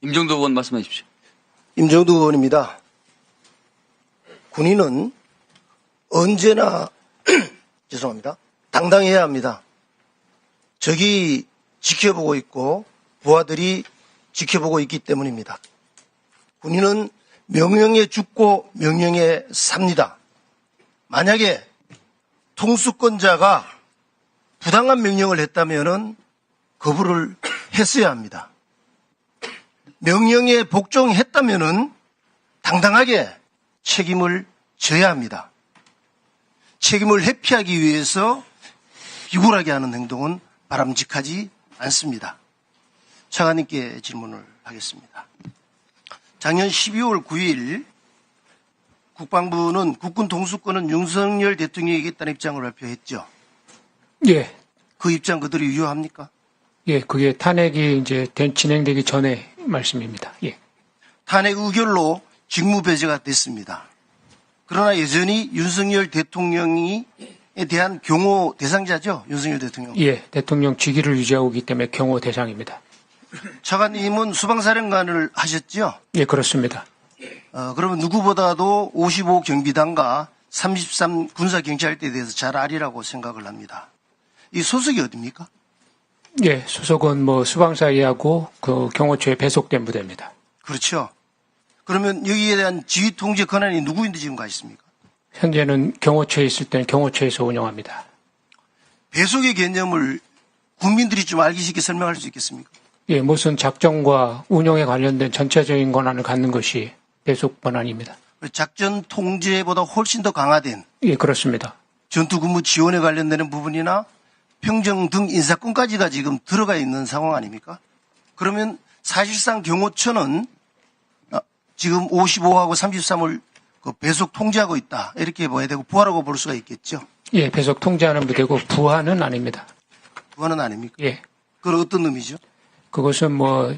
임정도 의원 말씀해 주십시오. 임정두 의원입니다. 군인은 언제나 죄송합니다. 당당해야 합니다. 적이 지켜보고 있고 부하들이 지켜보고 있기 때문입니다. 군인은 명령에 죽고 명령에 삽니다. 만약에 통수권자가 부당한 명령을 했다면 거부를 했어야 합니다. 명령에 복종했다면 당당하게 책임을 져야 합니다. 책임을 회피하기 위해서 비굴하게 하는 행동은 바람직하지 않습니다. 차관님께 질문을 하겠습니다. 작년 12월 9일 국방부는 국군 통수권은 윤석열 대통령에게 있다는 입장을 발표했죠. 예. 그 입장 그대로 유효합니까? 예, 그게 탄핵이 이제 진행되기 전에 말씀입니다. 예. 탄핵 의결로 직무 배제가 됐습니다. 그러나 여전히 윤석열 대통령에 대한 경호 대상자죠, 윤석열 대통령. 예, 대통령 직위를 유지하고 있기 때문에 경호 대상입니다. 차관님은 수방사령관을 하셨죠? 예, 그렇습니다. 그러면 누구보다도 55 경비단과 33 군사경찰대에 대해서 잘 아리라고 생각을 합니다. 이 소속이 어디입니까? 예, 소속은 수방사이하고 그 경호처에 배속된 부대입니다. 그렇죠. 그러면 여기에 대한 지휘 통제 권한이 누구인데 지금 가 있습니까? 현재는 경호처에 있을 때는 경호처에서 운영합니다. 배속의 개념을 국민들이 좀 알기 쉽게 설명할 수 있겠습니까? 예, 무슨 작전과 운영에 관련된 전체적인 권한을 갖는 것이 배속 권한입니다. 작전 통제보다 훨씬 더 강화된 예, 그렇습니다. 전투근무 지원에 관련되는 부분이나 평정 등 인사권까지가 지금 들어가 있는 상황 아닙니까? 그러면 사실상 경호처는 지금 55하고 33을 배속 통제하고 있다. 이렇게 봐야 되고 부하라고 볼 수가 있겠죠. 예, 배속 통제하는 부대고 부하는 아닙니다. 부하는 아닙니까? 예. 그건 어떤 의미죠? 그것은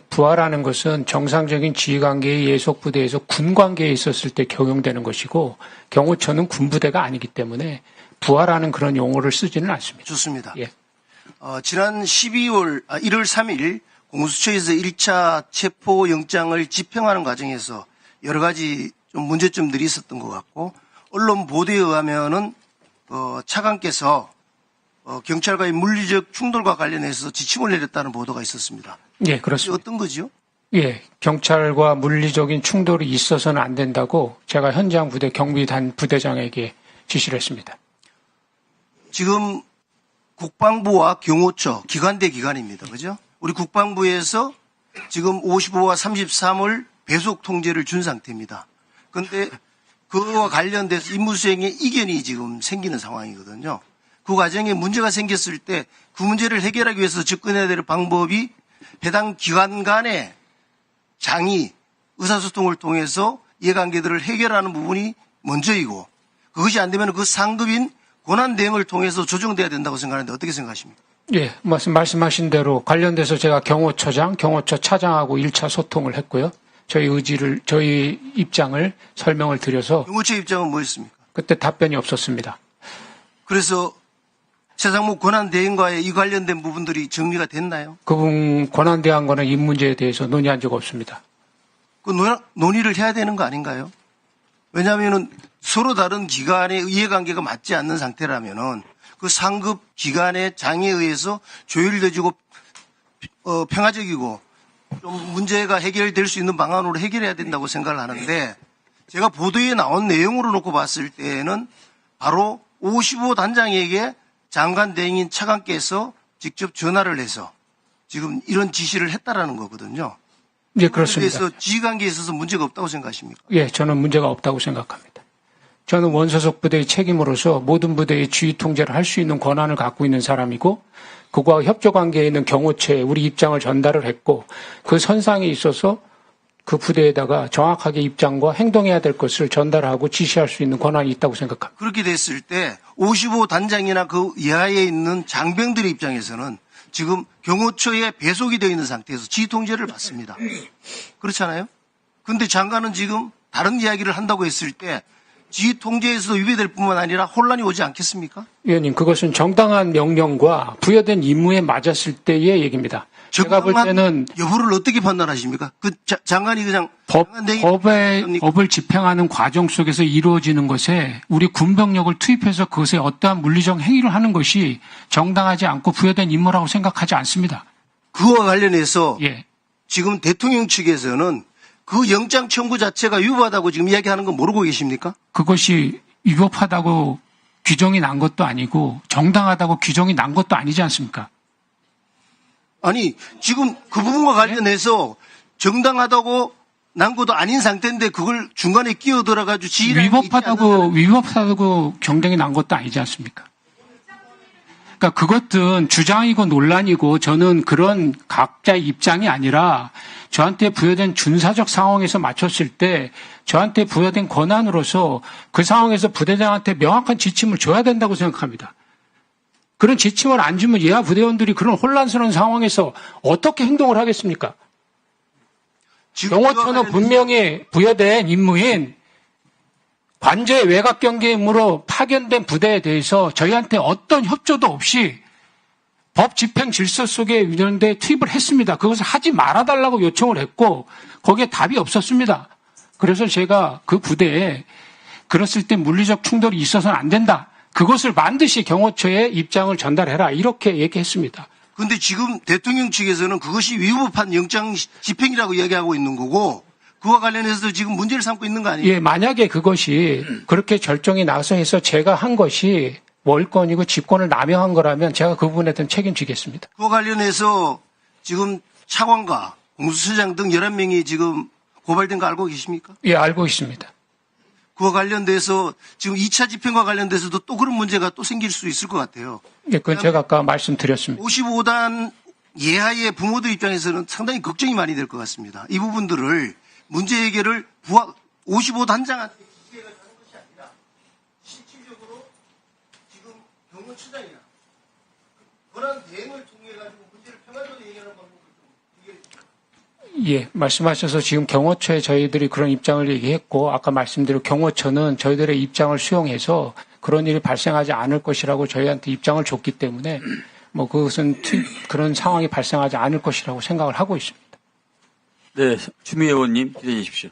부하라는 것은 정상적인 지휘관계의 예속부대에서 군관계에 있었을 때 적용되는 것이고 경호처는 군부대가 아니기 때문에 부하라는 그런 용어를 쓰지는 않습니다. 좋습니다. 예. 지난 1월 3일 공수처에서 1차 체포영장을 집행하는 과정에서 여러 가지 좀 문제점들이 있었던 것 같고 언론 보도에 의하면은 차관께서 경찰과의 물리적 충돌과 관련해서 지침을 내렸다는 보도가 있었습니다. 예, 그렇습니다. 어떤 거죠? 예, 경찰과 물리적인 충돌이 있어서는 안 된다고 제가 현장 부대 경비단 부대장에게 지시를 했습니다. 지금 국방부와 경호처 기관 대 기관입니다. 그죠? 우리 국방부에서 지금 55와 33을 배속 통제를 준 상태입니다. 그런데 그와 관련돼서 임무수행에 이견이 지금 생기는 상황이거든요. 그 과정에 문제가 생겼을 때 그 문제를 해결하기 위해서 접근해야 될 방법이 해당 기관 간의 장이 의사소통을 통해서 이해관계들을 해결하는 부분이 먼저이고 그것이 안 되면 그 상급인 권한대행을 통해서 조정돼야 된다고 생각하는데 어떻게 생각하십니까? 예, 말씀하신 대로 관련돼서 제가 경호처장, 경호처 차장하고 1차 소통을 했고요. 저희 입장을 설명을 드려서 경호처 입장은 뭐였습니까? 그때 답변이 없었습니다. 그래서 최상무 권한대행과의 이 관련된 부분들이 정리가 됐나요? 그분 권한대항과는 이 문제에 대해서 논의한 적 없습니다. 그 논의를 해야 되는 거 아닌가요? 왜냐하면 서로 다른 기관의 이해관계가 맞지 않는 상태라면은 그 상급 기관의 장에 의해서 조율돼주고 평화적이고 좀 문제가 해결될 수 있는 방안으로 해결해야 된다고 생각을 하는데 제가 보도에 나온 내용으로 놓고 봤을 때는 바로 55 단장에게 장관 대행인 차관께서 직접 전화를 해서 지금 이런 지시를 했다라는 거거든요. 예, 그렇습니다. 그래서 지휘관계에 있어서 문제가 없다고 생각하십니까? 예, 저는 문제가 없다고 생각합니다. 저는 원소속 부대의 책임으로서 모든 부대의 지휘 통제를 할 수 있는 권한을 갖고 있는 사람이고 그와 협조 관계에 있는 경호처에 우리 입장을 전달을 했고 그 선상에 있어서 그 부대에다가 정확하게 입장과 행동해야 될 것을 전달하고 지시할 수 있는 권한이 있다고 생각합니다. 그렇게 됐을 때 55 단장이나 그 이하에 있는 장병들의 입장에서는 지금 경호처에 배속이 되어 있는 상태에서 지휘 통제를 받습니다. 그렇잖아요? 그런데 장관은 지금 다른 이야기를 한다고 했을 때 지휘 통제에서도 위배될 뿐만 아니라 혼란이 오지 않겠습니까? 위원님, 그것은 정당한 명령과 부여된 임무에 맞았을 때의 얘기입니다. 제가 볼 때는 여부를 어떻게 판단하십니까? 그 장관이 그냥 법을 집행하는 과정 속에서 이루어지는 것에 우리 군병력을 투입해서 그것에 어떠한 물리적 행위를 하는 것이 정당하지 않고 부여된 임무라고 생각하지 않습니다. 그와 관련해서 예. 지금 대통령 측에서는 그 영장 청구 자체가 위법하다고 지금 이야기하는 거 모르고 계십니까? 그것이 위법하다고 규정이 난 것도 아니고 정당하다고 규정이 난 것도 아니지 않습니까? 아니 지금 그 부분과 관련해서 정당하다고 난 것도 아닌 상태인데 그걸 중간에 끼어들어가지고 지휘라는 게 있지 않느냐는 위법하다고 경쟁이 난 것도 아니지 않습니까? 그러니까 그것은 주장이고 논란이고 저는 그런 각자의 입장이 아니라 저한테 부여된 준사적 상황에서 맞췄을 때 저한테 부여된 권한으로서 그 상황에서 부대장한테 명확한 지침을 줘야 된다고 생각합니다. 그런 지침을 안 주면 예하 부대원들이 그런 혼란스러운 상황에서 어떻게 행동을 하겠습니까? 경호처는 분명히 부여된 임무인 관저의 외곽 경계 임무로 파견된 부대에 대해서 저희한테 어떤 협조도 없이 법 집행 질서 속에 위원대에 투입을 했습니다. 그것을 하지 말아달라고 요청을 했고 거기에 답이 없었습니다. 그래서 제가 그 부대에 그랬을 때 물리적 충돌이 있어서는 안 된다. 그것을 반드시 경호처에 입장을 전달해라. 이렇게 얘기했습니다. 그런데 지금 대통령 측에서는 그것이 위법한 영장 집행이라고 이야기하고 있는 거고 그와 관련해서 지금 문제를 삼고 있는 거 아니에요? 예, 만약에 그것이 그렇게 결정이 나서 해서 제가 한 것이 월권이고 직권을 남용한 거라면 제가 그 부분에 대한 책임지겠습니다. 그와 관련해서 지금 차관과 공수처장 등 11명이 지금 고발된 거 알고 계십니까? 예, 알고 있습니다. 그와 관련돼서 지금 2차 집행과 관련돼서도 또 그런 문제가 또 생길 수 있을 것 같아요. 예, 그건 제가 아까 말씀드렸습니다. 55단 예하의 부모들 입장에서는 상당히 걱정이 많이 될 것 같습니다. 이 부분들을 문제 해결을 55단장한테 지시해가 하는 것이 아니라 실질적으로 지금 경호처장이나 그런 대응을 통해 가지고 문제를 평화적으로 해결하는 방법을 좀 예, 말씀하셔서 지금 경호처에 저희들이 그런 입장을 얘기했고 아까 말씀드린 경호처는 저희들의 입장을 수용해서 그런 일이 발생하지 않을 것이라고 저희한테 입장을 줬기 때문에 뭐 그것은 그런 상황이 발생하지 않을 것이라고 생각을 하고 있습니다. 네, 추미애 의원님 기대해 주십시오.